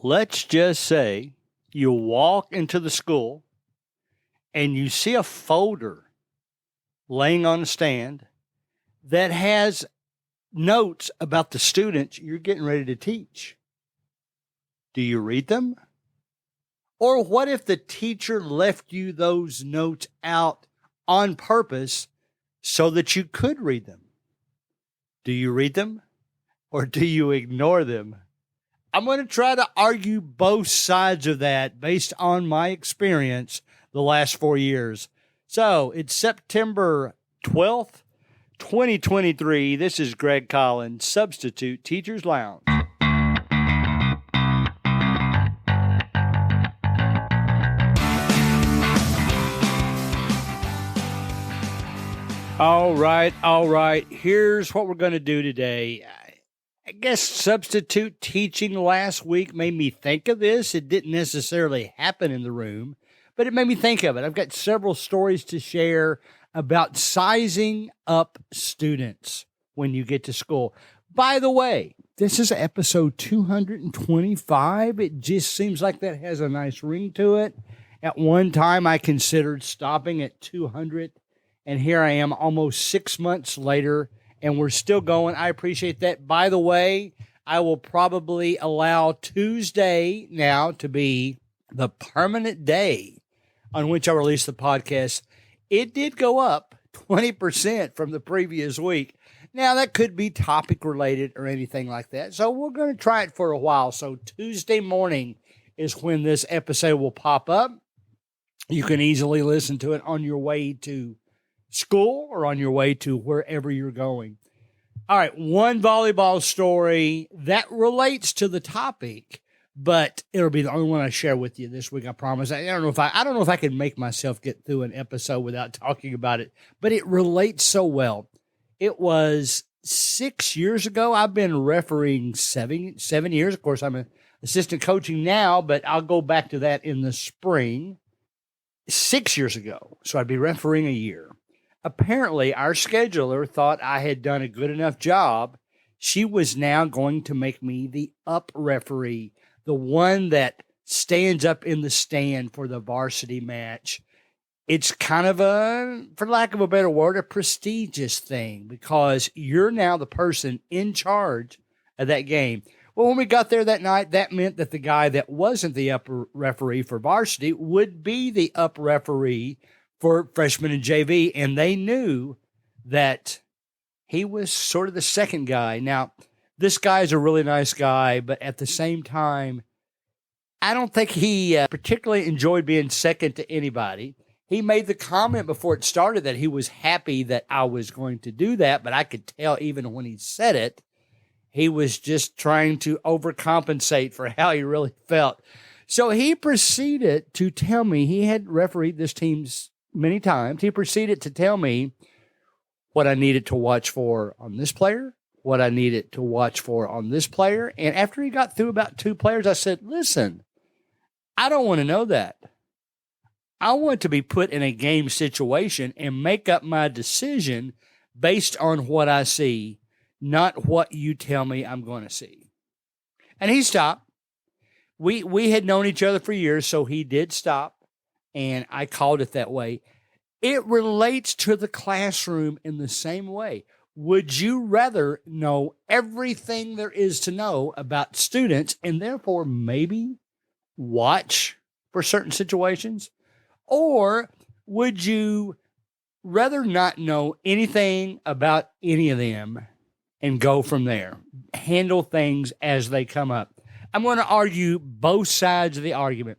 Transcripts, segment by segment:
Let's just say you walk into the school and you see a folder laying on a stand that has notes about the students you're getting ready to teach. Do you read them? Or what if the teacher left you those notes out on purpose so that you could read them? Do you read them or do you ignore them? I'm going to try to argue both sides of that based on my experience the last 4 years. So it's September 12th, 2023. This is Greg Collins, Substitute Teachers Lounge. All right. Here's what we're going to do today. I guess substitute teaching last week made me think of this. It didn't necessarily happen in the room, but it made me think of it. I've got several stories to share about sizing up students when you get to school. By the way, this is episode 225. It just seems like that has a nice ring to it. At one time, I considered stopping at 200, and here I am almost 6 months later, and we're still going. I appreciate that. By the way, I will probably allow Tuesday now to be the permanent day on which I release the podcast. It did go up 20% from the previous week. Now, that could be topic related or anything like that. So we're going to try it for a while. So Tuesday morning is when this episode will pop up. You can easily listen to it on your way to school or on your way to wherever you're going. All right, one volleyball story that relates to the topic, but it'll be the only one I share with you this week. I promise. I don't know if I can make myself get through an episode without talking about it, but it relates so well. It was 6 years ago. I've been refereeing 7 years. Of course, I'm an assistant coaching now, but I'll go back to that in the spring. 6 years ago, so I'd be refereeing a year. Apparently, our scheduler thought I had done a good enough job. She was now going to make me the up referee, the one that stands up in the stand for the varsity match. It's kind of for lack of a better word, a prestigious thing because you're now the person in charge of that game. Well, when we got there that night, that meant that the guy that wasn't the up referee for varsity would be the up referee for freshman and JV, and they knew that he was sort of the second guy. Now, this guy is a really nice guy, but at the same time, I don't think he particularly enjoyed being second to anybody. He made the comment before it started that he was happy that I was going to do that, but I could tell even when he said it, he was just trying to overcompensate for how he really felt. So he proceeded to tell me he had refereed this team's many times. He proceeded to tell me what I needed to watch for on this player, what I needed to watch for on this player. And after he got through about 2 players, I said, listen, I don't want to know that. I want to be put in a game situation and make up my decision based on what I see, not what you tell me I'm going to see. And he stopped. We had known each other for years, so he did stop. And I called it that way. It relates to the classroom in the same way. Would you rather know everything there is to know about students and therefore maybe watch for certain situations? Or would you rather not know anything about any of them and go from there? Handle things as they come up. I'm going to argue both sides of the argument.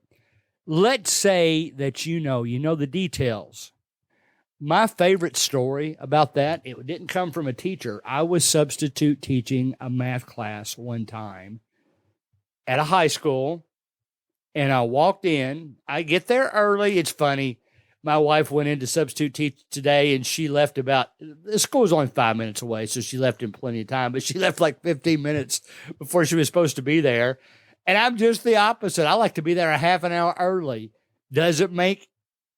Let's say that you know the details. My favorite story about that, it didn't come from a teacher. I was substitute teaching a math class one time at a high school, and I walked in. I get there early. It's funny. My wife went in to substitute teach today, and she left the school was only 5 minutes away, so she left in plenty of time, but she left like 15 minutes before she was supposed to be there. And I'm just the opposite. I like to be there a half an hour early. Doesn't make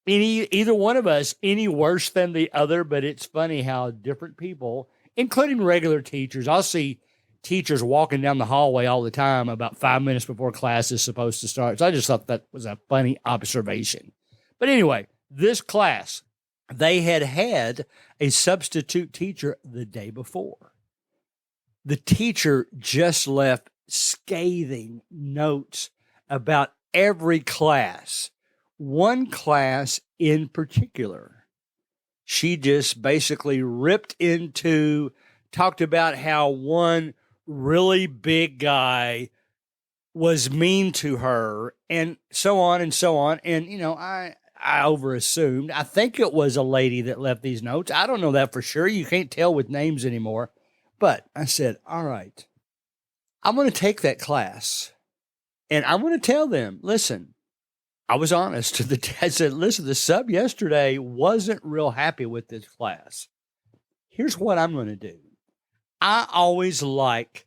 either one of us any worse than the other, but it's funny how different people, including regular teachers, I'll see teachers walking down the hallway all the time about 5 minutes before class is supposed to start. So I just thought that was a funny observation. But anyway, this class, they had a substitute teacher the day before. The teacher just left scathing notes about every class. One class in particular, she just basically talked about how one really big guy was mean to her and so on and so on. And, I overassumed. I think it was a lady that left these notes. I don't know that for sure. You can't tell with names anymore. But I said, all right, I'm going to take that class and I'm going to tell them, listen, I was honest. I said, listen, the sub yesterday wasn't real happy with this class. Here's what I'm going to do. I always like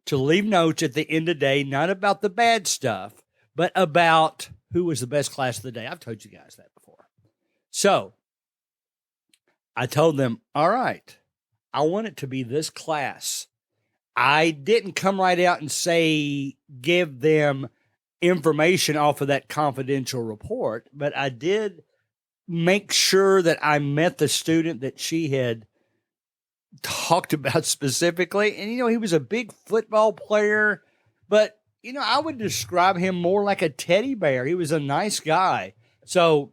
to leave notes at the end of the day, not about the bad stuff, but about who was the best class of the day. I've told you guys that before. So I told them, all right, I want it to be this class. I didn't come right out and say, give them information off of that confidential report, but I did make sure that I met the student that she had talked about specifically. And, he was a big football player, but, I would describe him more like a teddy bear. He was a nice guy. So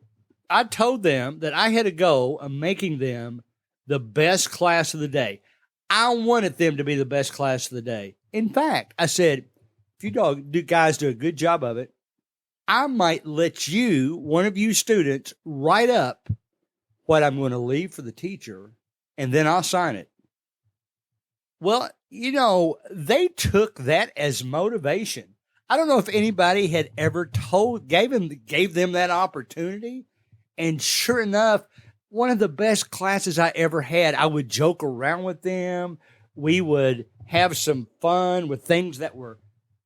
I told them that I had a goal of making them the best class of the day. I wanted them to be the best class of the day. In fact, I said, if you guys do a good job of it, I might let one of you students, write up what I'm going to leave for the teacher, and then I'll sign it. Well, they took that as motivation. I don't know if anybody had ever gave them that opportunity. And sure enough, one of the best classes I ever had. I would joke around with them. We would have some fun with things that were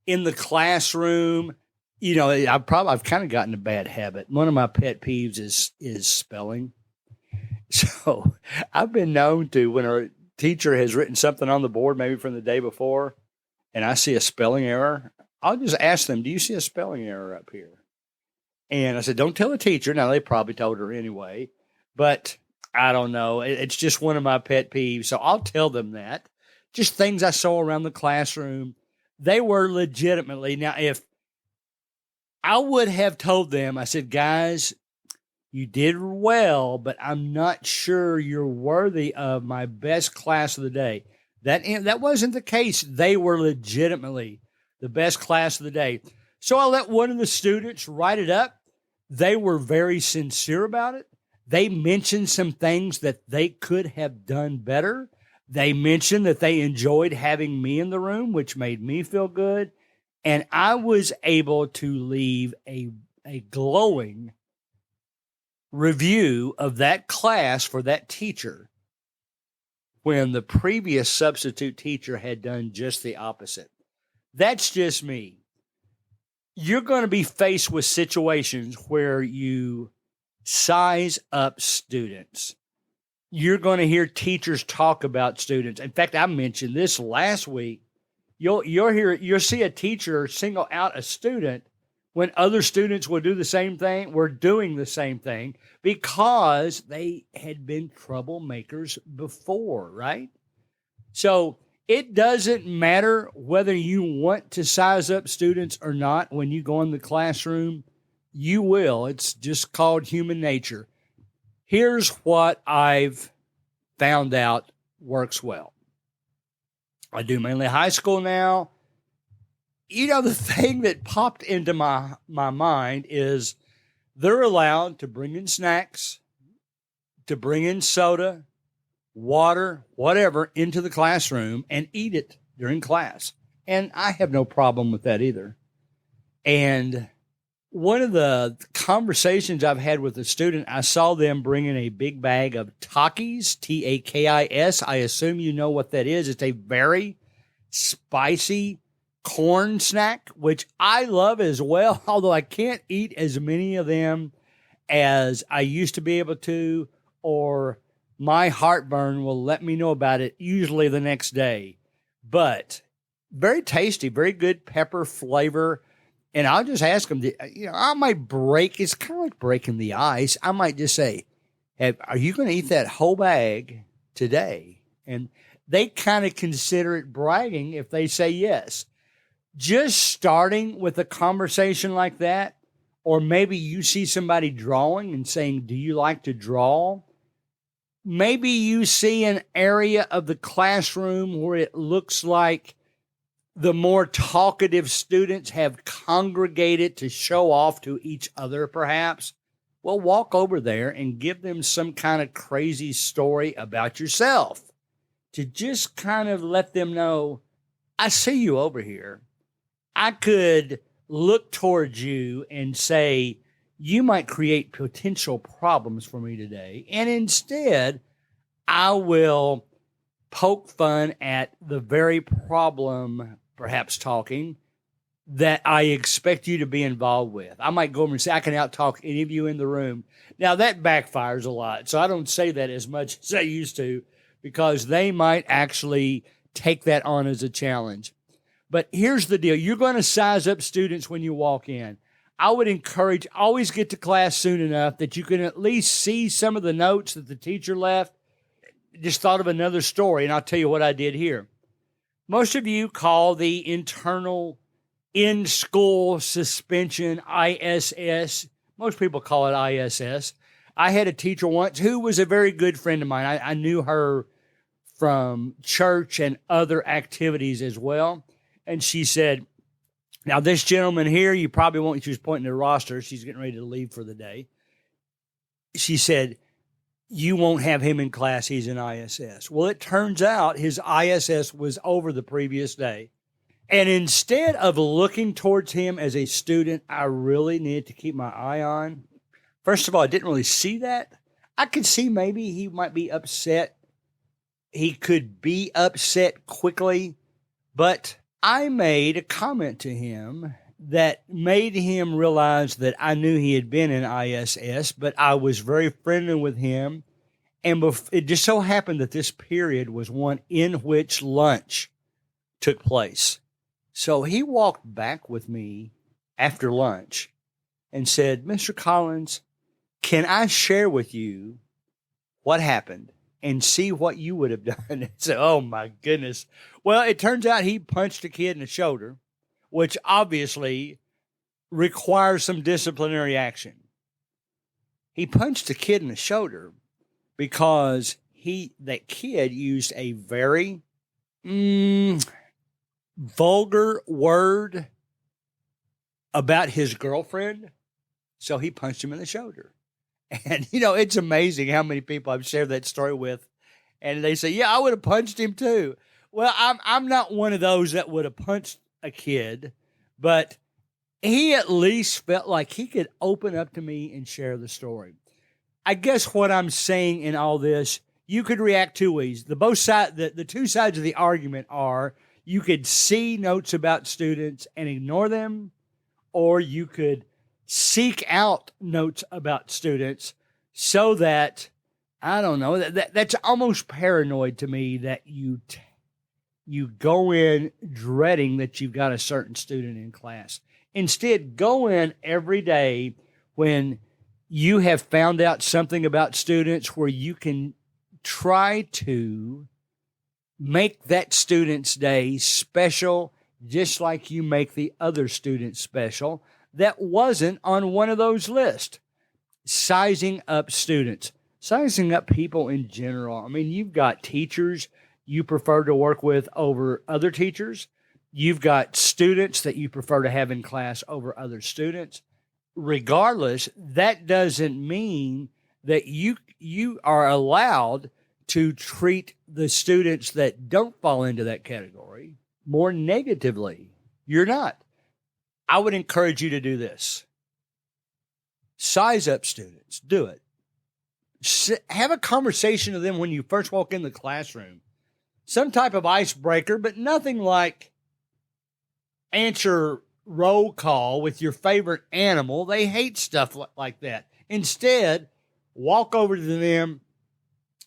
in the classroom. I've kind of gotten a bad habit. One of my pet peeves is spelling. So I've been known to, when a teacher has written something on the board, maybe from the day before, and I see a spelling error, I'll just ask them, do you see a spelling error up here? And I said, don't tell the teacher. Now, they probably told her anyway. But I don't know. It's just one of my pet peeves. So I'll tell them that. Just things I saw around the classroom. They were legitimately. Now, if I would have told them, I said, guys, you did well, but I'm not sure you're worthy of my best class of the day. That wasn't the case. They were legitimately the best class of the day. So I let one of the students write it up. They were very sincere about it. They mentioned some things that they could have done better. They mentioned that they enjoyed having me in the room, which made me feel good. And I was able to leave a glowing review of that class for that teacher when the previous substitute teacher had done just the opposite. That's just me. You're going to be faced with situations where you size up students. You're going to hear teachers talk about students. In fact, I mentioned this last week. You'll see a teacher single out a student when other students will do the same thing, were doing the same thing, because they had been troublemakers before, right? So it doesn't matter whether you want to size up students or not when you go in the classroom. You will. It's just called human nature. Here's what I've found out works well. I do mainly high school now. The thing that popped into my mind is they're allowed to bring in snacks, to bring in soda, water, whatever, into the classroom and eat it during class. And I have no problem with that either. And one of the conversations I've had with a student, I saw them bringing a big bag of Takis, Takis. I assume you know what that is. It's a very spicy corn snack, which I love as well, although I can't eat as many of them as I used to be able to, or my heartburn will let me know about it usually the next day. But very tasty, very good pepper flavor. And I'll just ask them, I might break, it's kind of like breaking the ice. I might just say, are you going to eat that whole bag today? And they kind of consider it bragging if they say yes. Just starting with a conversation like that, or maybe you see somebody drawing and saying, do you like to draw? Maybe you see an area of the classroom where it looks like the more talkative students have congregated to show off to each other, perhaps. Well, walk over there and give them some kind of crazy story about yourself to just kind of let them know, I see you over here. I could look towards you and say, you might create potential problems for me today. And instead, I will poke fun at the very problem, perhaps talking, that I expect you to be involved with. I might go over and say, I can out-talk any of you in the room. Now, that backfires a lot, so I don't say that as much as I used to, because they might actually take that on as a challenge. But here's the deal. You're going to size up students when you walk in. I would encourage, always get to class soon enough that you can at least see some of the notes that the teacher left. Just thought of another story, and I'll tell you what I did here. Most of you call the internal in-school suspension ISS. Most people call it ISS. I had a teacher once who was a very good friend of mine. I knew her from church and other activities as well. And she said, now this gentleman here, you probably won't, she was pointing to the roster. She's getting ready to leave for the day. She said, you won't have him in class. He's in ISS. Well, it turns out his ISS was over the previous day. And instead of looking towards him as a student, I really needed to keep my eye on. First of all, I didn't really see that. I could see maybe he might be upset. He could be upset quickly, but I made a comment to him that made him realize that I knew he had been in ISS, but I was very friendly with him. And it just so happened that this period was one in which lunch took place. So he walked back with me after lunch and said, Mr. Collins, can I share with you what happened and see what you would have done? And said, oh my goodness. Well, it turns out he punched a kid in the shoulder, which obviously requires some disciplinary action. He punched a kid in the shoulder because that kid used a very vulgar word about his girlfriend. So he punched him in the shoulder. And, it's amazing how many people I've shared that story with. And they say, yeah, I would have punched him too. Well, I'm not one of those that would have punched a kid, but he at least felt like he could open up to me and share the story. I guess what I'm saying in all this, you could react two ways. The two sides of the argument are you could see notes about students and ignore them, or you could seek out notes about students so that, I don't know, that's almost paranoid to me that you go in dreading that you've got a certain student in class. Instead, go in every day when you have found out something about students where you can try to make that student's day special, just like you make the other students special that wasn't on one of those lists. Sizing up students, sizing up people in general. I mean, you've got teachers you prefer to work with over other teachers. You've got students that you prefer to have in class over other students. Regardless, that doesn't mean that you are allowed to treat the students that don't fall into that category more negatively. You're not. I would encourage you to do this. Size up students. Do it. Have a conversation with them when you first walk in the classroom. Some type of icebreaker, but nothing like answer roll call with your favorite animal. They hate stuff like that. Instead, walk over to them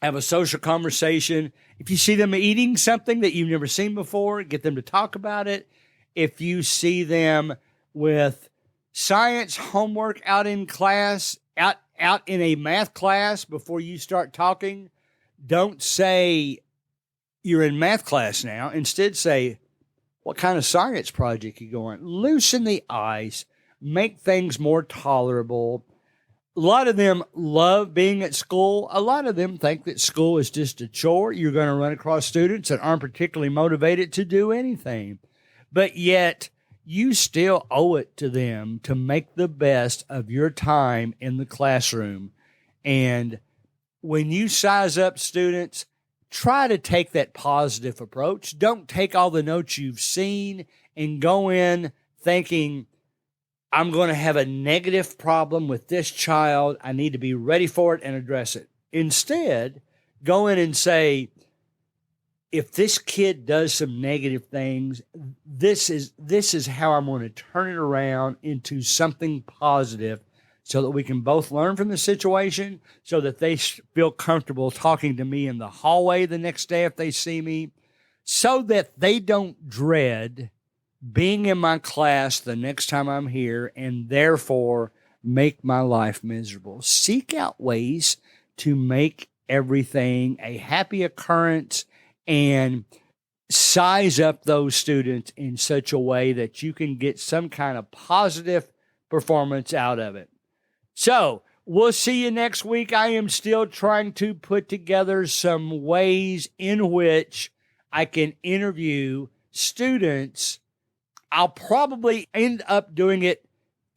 have a social conversation. If you see them eating something that you've never seen before, get them to talk about it. If you see them with science homework out in class, out in a math class before you start talking, don't say you're in math class now. Instead, say, what kind of science project you going? Loosen the ice, make things more tolerable. A lot of them love being at school. A lot of them think that school is just a chore. You're going to run across students that aren't particularly motivated to do anything. But yet, you still owe it to them to make the best of your time in the classroom. And when you size up students, try to take that positive approach. Don't take all the notes you've seen and go in thinking, I'm going to have a negative problem with this child. I need to be ready for it and address it. Instead, go in and say, if this kid does some negative things, this is how I'm going to turn it around into something positive so that we can both learn from the situation, so that they feel comfortable talking to me in the hallway the next day if they see me, so that they don't dread being in my class the next time I'm here and therefore make my life miserable. Seek out ways to make everything a happy occurrence and size up those students in such a way that you can get some kind of positive performance out of it. So we'll see you next week. I am still trying to put together some ways in which I can interview students. I'll probably end up doing it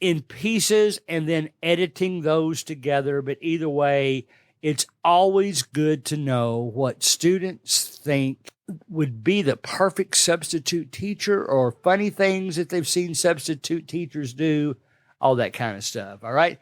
in pieces and then editing those together. But either way, it's always good to know what students think would be the perfect substitute teacher, or funny things that they've seen substitute teachers do, all that kind of stuff. All right.